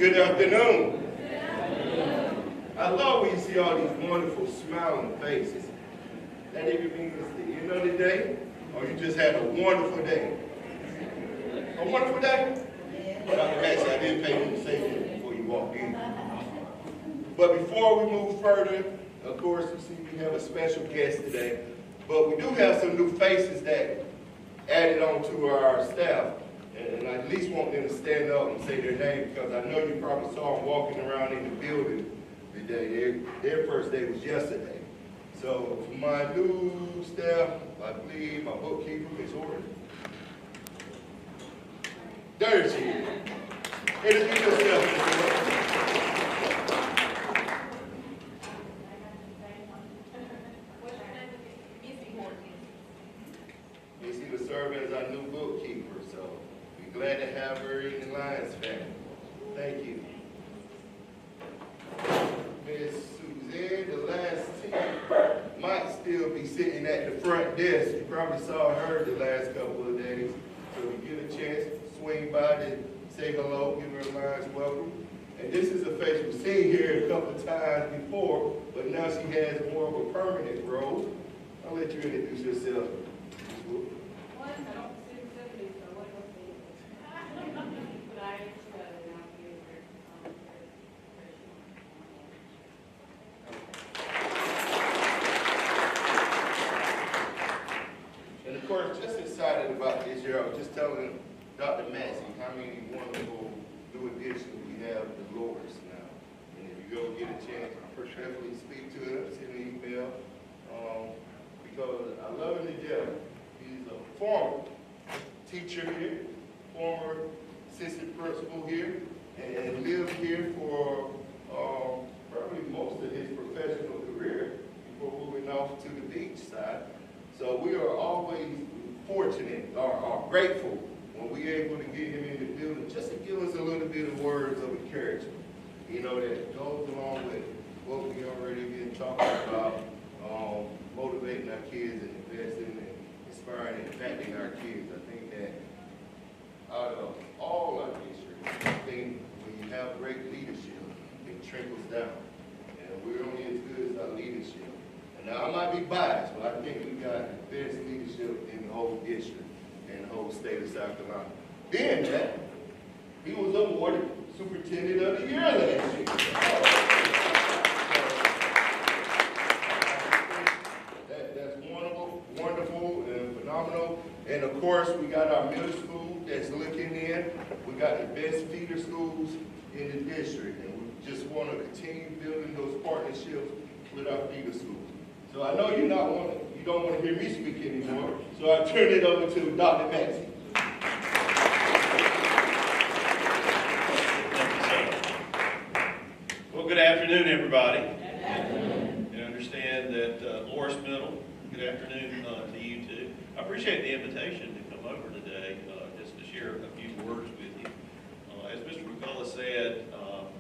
Good afternoon. I love when you see all these wonderful smiling faces. That even means it's the end of the day, or you just had a wonderful day. A wonderful day? Dr. Maxey, I didn't pay you to say that before you walked in. But before we move further, of course, you see we have a special guest today. But we do have some new faces that added on to our staff. And I at least want them to stand up and say their name, because I know you probably saw them walking around in the building today. Their first day was yesterday. So for my new staff, I believe my bookkeeper, Ms. Orton. There she is. Introduce yourself, Ms. Orton. Missy will serve as our new bookkeeper, so we're glad to have her in the Lions family. Thank you. Miss Suzanne, the last team, might still be sitting at the front desk. You probably saw her the last couple of days. So we get a chance to swing by to say hello, give her a Lions welcome. And this is a face we've seen here a couple of times before, but now she has more of a permanent role. I'll let you introduce yourself. And of course, just excited about this year. I was just telling Dr. Maxey how many wonderful new additions we have to Loris now. And if you go get a chance, definitely speak to him, send an email. Because I love him to death. He's a former teacher here, former assistant principal here, and lived here for probably most of his professional career before moving off to the beach side. So we are always fortunate or grateful when we're able to get him in the building just to give us a little bit of words of encouragement, you know, that goes along with what we already been talking about, motivating our kids and investing and inspiring and impacting our kids. I think that out of all our districts, I think when you have great leadership, it trickles down. And we're only as good as our leadership. And now I might be biased, but I think we got the best leadership in the whole district and the whole state of South Carolina. Being that, he was awarded Superintendent of the Year last year. Wonderful and phenomenal. And of course, we got our middle school that's looking in. We got the best feeder schools in the district. And we just want to continue building those partnerships with our feeder schools. So I know you don't want to hear me speak anymore. So I turn it over to Dr. Maxey. Well, good afternoon, everybody. I understand that Loris Middle, good afternoon to you too. I appreciate the invitation to come over today just to share a few words with you. As Mr. McCullough said,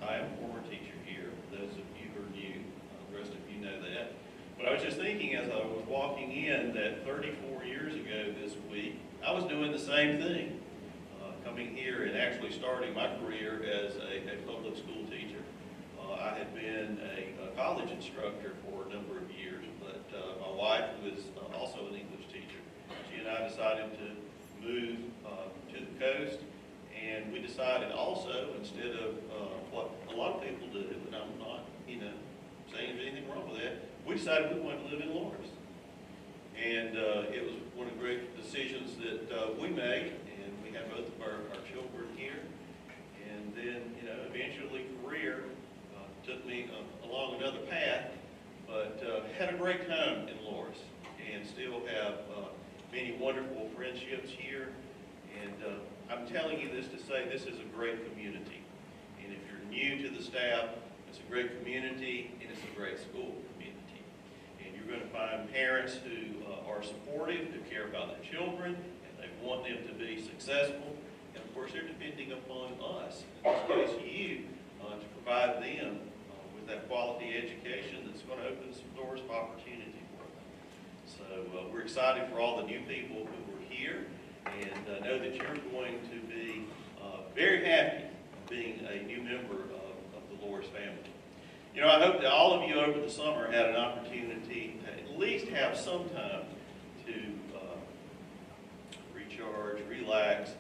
I am a former teacher here. Those of you who are new, the rest of you know that. But I was just thinking as I was walking in that 34 years ago this week, I was doing the same thing, coming here and actually starting my career as a public school teacher. I had been a college instructor for a number of years, but my wife was also an English teacher. She and I decided to move to the coast, and we decided also, instead of what a lot of people do, and I'm not, saying there's anything wrong with that, we decided we wanted to live in Loris. And it was one of the great decisions that we made, and we have both of our children here. And then, eventually career took me along another path, but had a great time in Loris and still have many wonderful friendships here. And I'm telling you this to say this is a great community. And if you're new to the staff, it's a great community and it's a great school community. And you're going to find parents who are supportive, who care about their children, and they want them to be successful. And of course, they're depending upon us, in this case you, to provide them with that quality education that's going to open some doors of opportunity for them. So we're excited for all the new people who are here, and know that you're going to be very happy being a new member of the Loris family. You know, I hope that all of you over the summer had an opportunity to at least have some time to recharge, relax,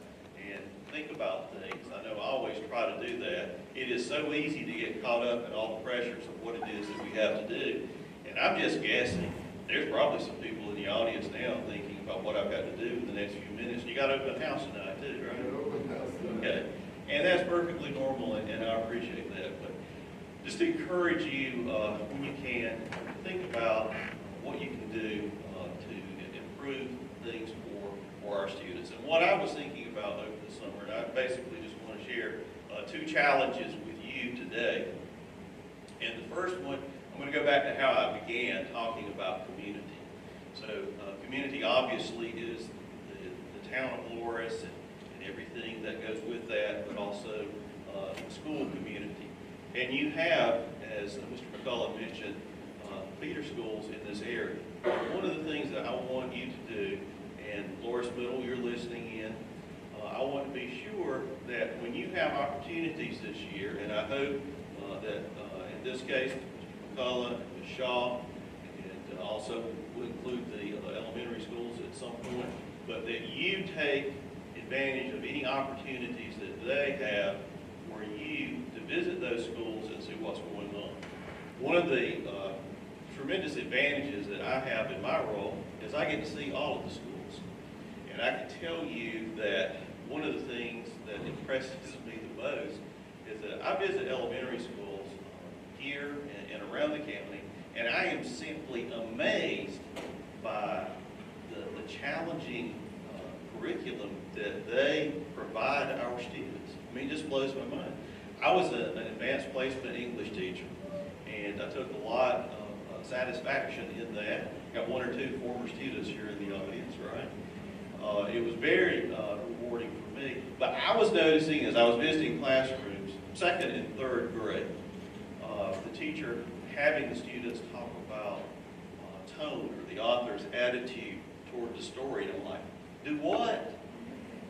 and think about things. I know I always try to do that. It is so easy to get caught up in all the pressures of what it is that we have to do. And I'm just guessing, there's probably some people in the audience now thinking about what I've got to do in the next few minutes. You got open house tonight too, right? Okay. And that's perfectly normal, and I appreciate that. But just to encourage you, when you can, think about what you can do to improve things for our students. And what I was thinking about over the summer, and I basically just want to share two challenges with you today. And the first one, I'm going to go back to how I began talking about community. So community obviously is the town of Loris and everything that goes with that, but also the school community. And you have, as Mr. McCullough mentioned, feeder schools in this area. One of the things that I want you to do, and Loris Middle, you're listening in, I want to be sure that when you have opportunities this year, and I hope that in this case, Mr. McCullough, Ms. Shaw, and also we'll include the elementary schools at some point, but that you take advantage of any opportunities that they have for you to visit those schools and see what's going on. One of the tremendous advantages that I have in my role is I get to see all of the schools. And I can tell you that one of the things that impresses me the most is that I visit elementary schools here and around the county, and I am simply amazed by the challenging curriculum that they provide our students. I mean, it just blows my mind. I was an advanced placement English teacher, and I took a lot of satisfaction in that. Got one or two former students here in the audience, right? It was very rewarding for me. But I was noticing as I was visiting classrooms, second and third grade, the teacher having the students talk about tone or the author's attitude toward the story. And I'm like, do what?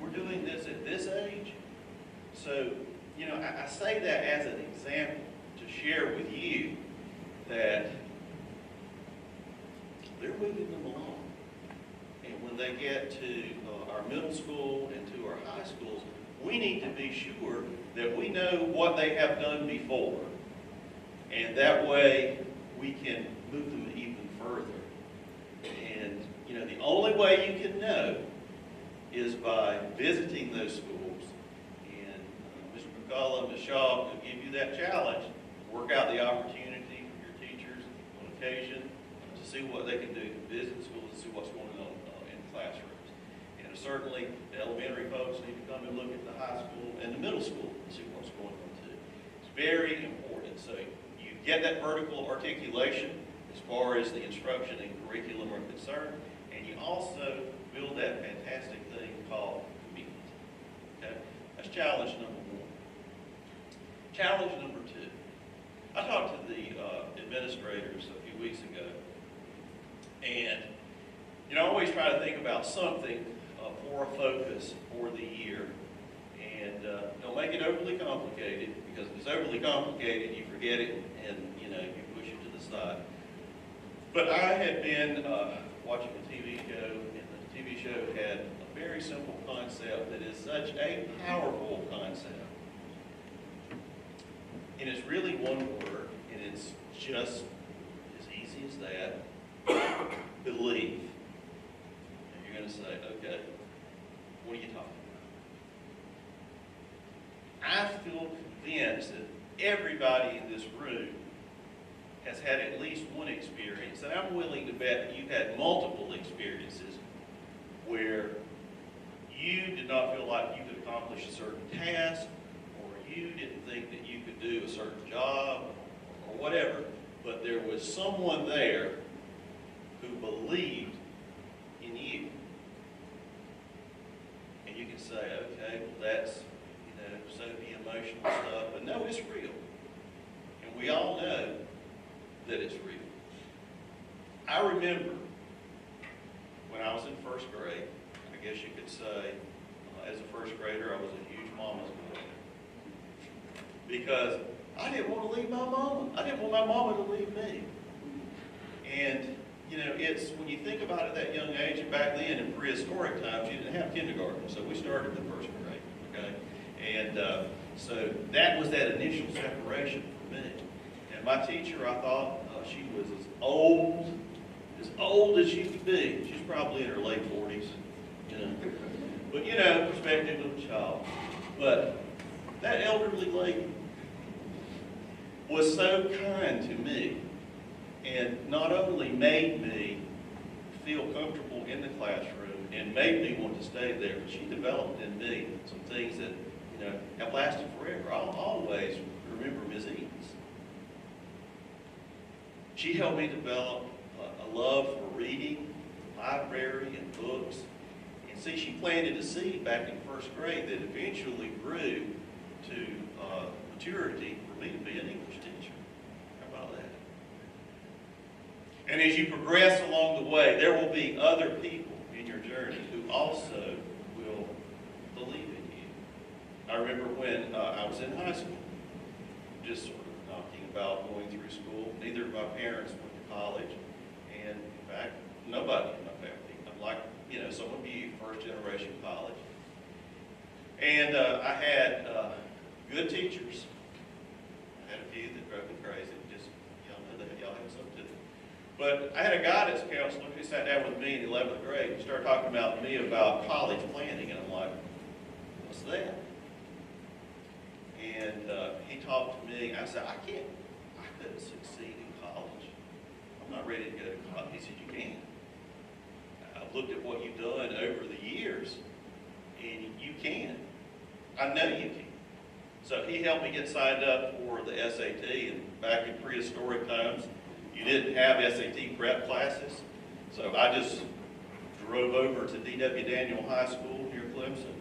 We're doing this at this age? So, you know, I say that as an example to share with you that they're moving them along. And when they get to our middle school and to our high schools, we need to be sure that we know what they have done before. And that way we can move them even further. And, you know, the only way you can know is by visiting those schools. And Mr. McCullough, Ms. Shaw will give you that challenge, work out the opportunity for your teachers on occasion to see what they can do to visit schools and see what's going on in classrooms. And certainly the elementary folks need to come and look at the high school and the middle school and see what's going on too. It's very important. So you get that vertical articulation as far as the instruction and curriculum are concerned, and you also build that fantastic thing called community. Okay? That's challenge number one. Challenge number two. I talked to the administrators a few weeks ago, and you know, I always try to think about something for a focus for the year, and don't make it overly complicated, because if it's overly complicated, you forget it and you know you push it to the side. But I had been watching a TV show, and the TV show had a very simple concept that is such a powerful concept. And it's really one word, and it's just as easy as that. Believe. And you're going to say, okay, what are you talking about? I feel convinced that everybody in this room has had at least one experience, and I'm willing to bet that you've had multiple experiences where you did not feel like you could accomplish a certain task, or you didn't think that you could do a certain job, or whatever, but there was someone there who believed in you. And you can say, okay, well that's, you know, so the emotional stuff, but no, it's real. And we all know that it's real. I remember when I was in first grade, I guess you could say, as a first grader, I was a huge mama's boy. because I didn't want to leave my mama. I didn't want my mama to leave me. And, you know, it's, when you think about it at that young age, and back then in prehistoric times, you didn't have kindergarten, so we started in first grade, okay? And so that was that initial separation for me. And my teacher, I thought she was as old as she could be. She's probably in her late 40s, you know. But, you know, perspective of a child. But that elderly lady was so kind to me, and not only made me feel comfortable in the classroom and made me want to stay there, but she developed in me some things that, you know, have lasted forever. I'll always remember Ms. Eames. She helped me develop a love for reading, library, and books. And see, she planted a seed back in first grade that eventually grew to maturity for me to be an English teacher. How about that? And as you progress along the way, there will be other people in your journey who also will believe in you. I remember when I was in high school, just sort of knocking about going through school. Neither of my parents went to college, and in fact, nobody in my family. I'm like, you know, some of you, first generation college. And I had good teachers. I had a few that drove me crazy. Just, y'all know that, y'all have some too. But I had a guidance counselor who sat down with me in 11th grade and started talking about me about college planning, and I'm like, what's that? And he talked to me. I said, I couldn't succeed in college. I'm not ready to go to college. He said, you can. I've looked at what you've done over the years, and you can. I know you can. So he helped me get signed up for the SAT, and back in prehistoric times, you didn't have SAT prep classes. So I just drove over to D.W. Daniel High School near Clemson,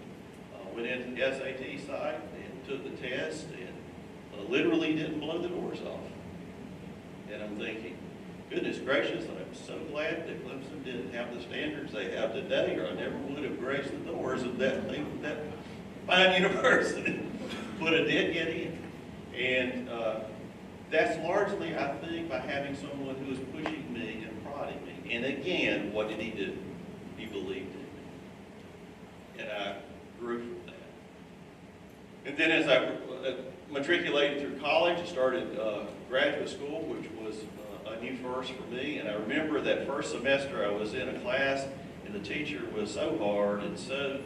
went into the SAT site, and took the test, and literally didn't blow the doors off. And I'm thinking, goodness gracious, I'm so glad that Clemson didn't have the standards they have today, or I never would have graced the doors of that fine university. But I did get in. And that's largely, I think, by having someone who was pushing me and prodding me. And again, what did he do? He believed in me. And I grew from that. And then as I matriculated through college, I started graduate school, which was a new first for me. And I remember that first semester I was in a class, and the teacher was so hard and so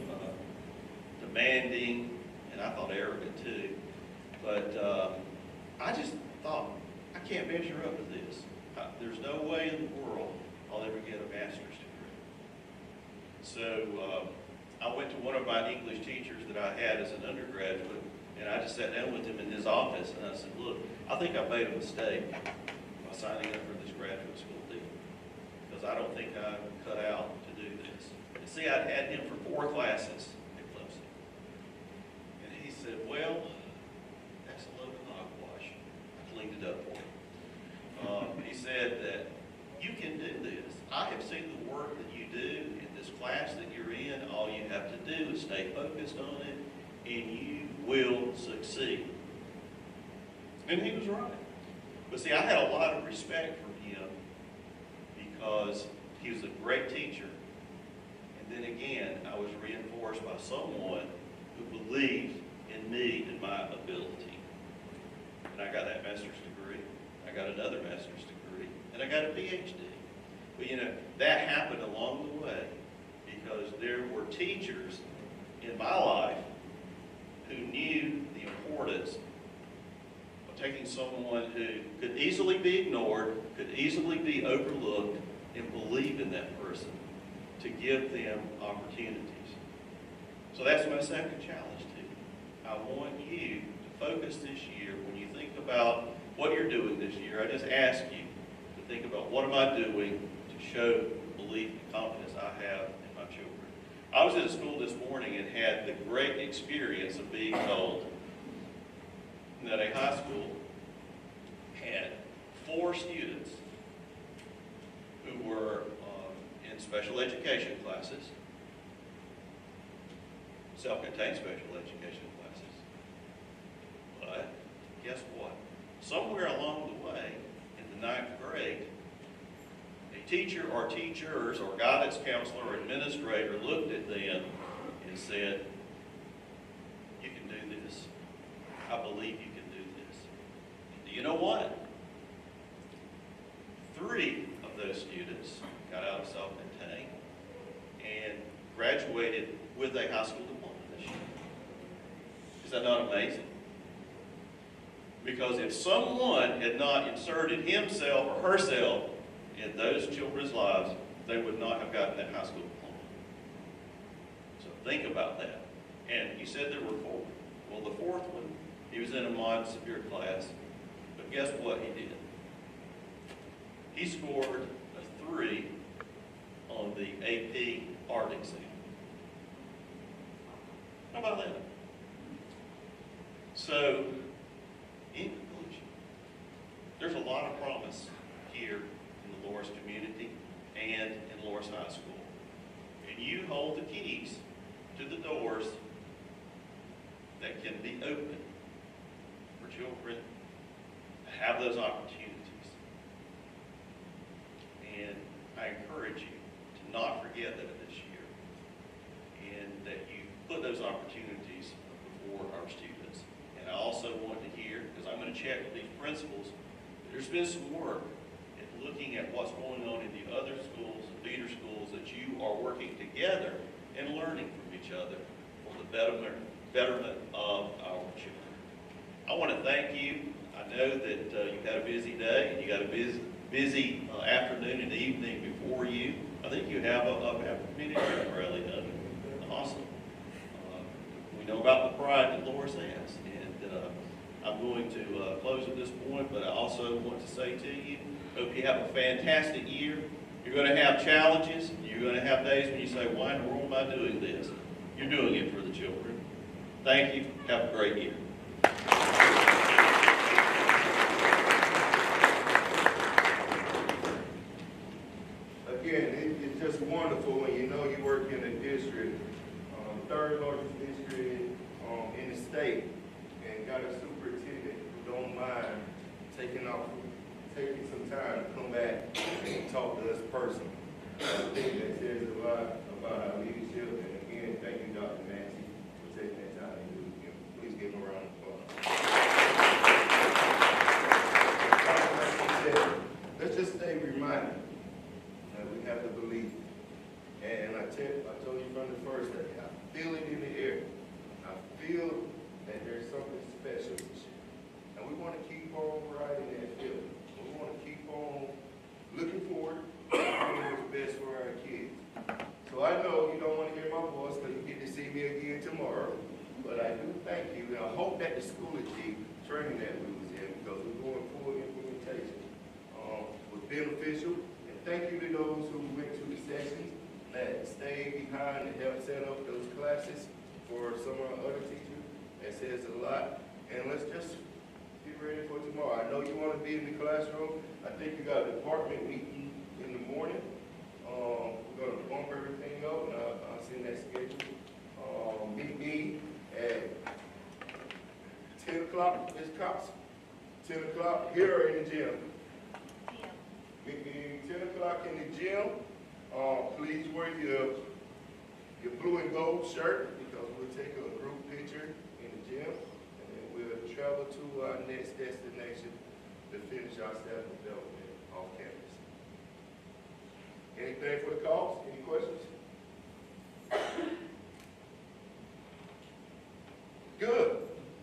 demanding, and I thought arrogant too. But I just thought, I can't measure up to this. There's no way in the world I'll ever get a master's degree. So I went to one of my English teachers that I had as an undergraduate, and I just sat down with him in his office, and I said, look, I think I made a mistake by signing up for this graduate school deal, because I don't think I'm cut out to do this. And see, I'd had him for 4 classes at Clemson. And he said, well, that's a load of hogwash. I cleaned it up for him. He said that you can do this. I have seen the work that you do in this class that you're in. All you have to do is stay focused on it, and you will succeed. And he was right. But see, I had a lot of respect for him because he was a great teacher. And then again, I was reinforced by someone who believed in me and my ability. And I got that master's degree. I got another master's degree. And I got a PhD. But you know, that happened along the way because there were teachers in my life who knew the importance of taking someone who could easily be ignored, could easily be overlooked, and believe in that person to give them opportunities. So that's my second challenge to you. I want you to focus this year when you think about what you're doing this year. I just ask you to think about what am I doing to show the belief and confidence I have in my children. I was at school this morning and had the great experience of being told that a high school had 4 students who were in special education classes, self-contained special education classes, but guess what? Somewhere along the way, in the 9th grade, a teacher or teachers or guidance counselor or administrator looked at them and said, you can do this. I believe you can do this. And do you know what? 3 of those students got out of self-contained and graduated with a high school diploma this year. Is that not amazing? Because if someone had not inserted himself or herself in those children's lives, they would not have gotten that high school diploma. So think about that. And he said there were 4. Well, the 4th one, he was in a mod severe class, but guess what he did? He scored a 3 on the AP art exam. How about that? So, in conclusion, there's a lot of promise here in the Loris community and in Loris High School. And you hold the keys to the doors that can be opened for children to have those opportunities. And I encourage you to not forget that this year, and that you put those opportunities before our students. And I also want to hear, because I'm going to check with these principals, there's been some work at looking at what's going on in the other schools and feeder schools, that you are working together and learning from each other for the betterment of our children. I want to thank you. I know that you've had a busy day, and you got a busy afternoon and evening before you. I think you have a community rally done. Awesome. We know about the pride that Loris has, and I'm going to close at this point, but I also want to say to you, hope you have a fantastic year. You're going to have challenges. You're going to have days when you say, why in the world am I doing this? You're doing it for the children. Thank you. Have a great year. Again, it's just wonderful when you know you work in a district, the 3rd largest district in the state, and got a superintendent who don't mind taking some time to come back and talk to us personally. I think that says a lot about our leadership. And again, thank you, Dr. Maxey, for taking that time to do it. Please give him a round of applause. Like he said, let's just stay reminded that we have to believe. And I told you from the first day, I feel it in the air. I feel that there's something special this year. And we want to keep on riding that feeling. We want to keep on looking forward and doing what's best for our kids. So I know you don't want to hear my voice because you get to see me again tomorrow. But I do thank you, and I hope that the school achieved training that we was in, because we're going full implementation, was beneficial. And thank you to those who went to the sessions, that stayed behind and helped set up those classes for some of our other teachers. That says a lot. And let's just get ready for tomorrow. I know you want to be in the classroom. I think you got a department meeting in the morning. We're going to bump everything up, and I'll send that schedule. Meet me at 10 o'clock, Ms. Cox. 10 o'clock here or in the gym? Meet me 10 o'clock in the gym. Please wear your blue and gold shirt, because we'll take a group picture in the gym, and then we'll travel to our next destination to finish our staff development off campus. Anything for the cause? Any questions? Good.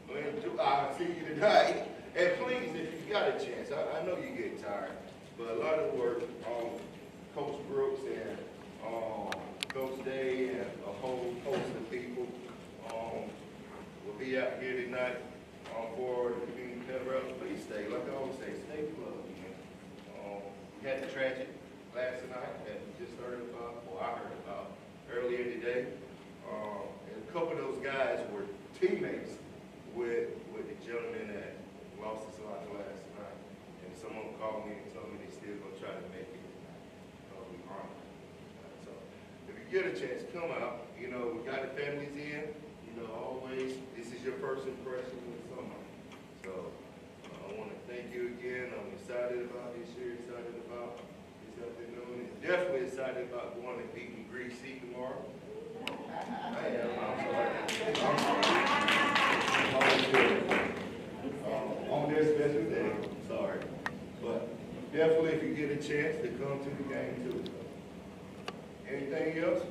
Well, I'll see you tonight. And please, if you got a chance, I know you get tired, but a lot of work, Coach Brooks and Coach Day and a whole host of people will be out here tonight for the community pep rally. Please stay. Like I always say, stay plugged. We had a tragic last night that we just heard about, or I heard about earlier today. And a couple of those guys were teammates with the gentleman that lost his life last night. And someone called me and told me they still gonna try to make it. We honor. So if you get a chance, come out. You know, we got the families in. You know, always, this is your first impression with someone. So definitely excited about going and beating Greasy tomorrow. I am, I'm sorry. On their special day, sorry. But definitely if you get a chance to come to the game too. Anything else?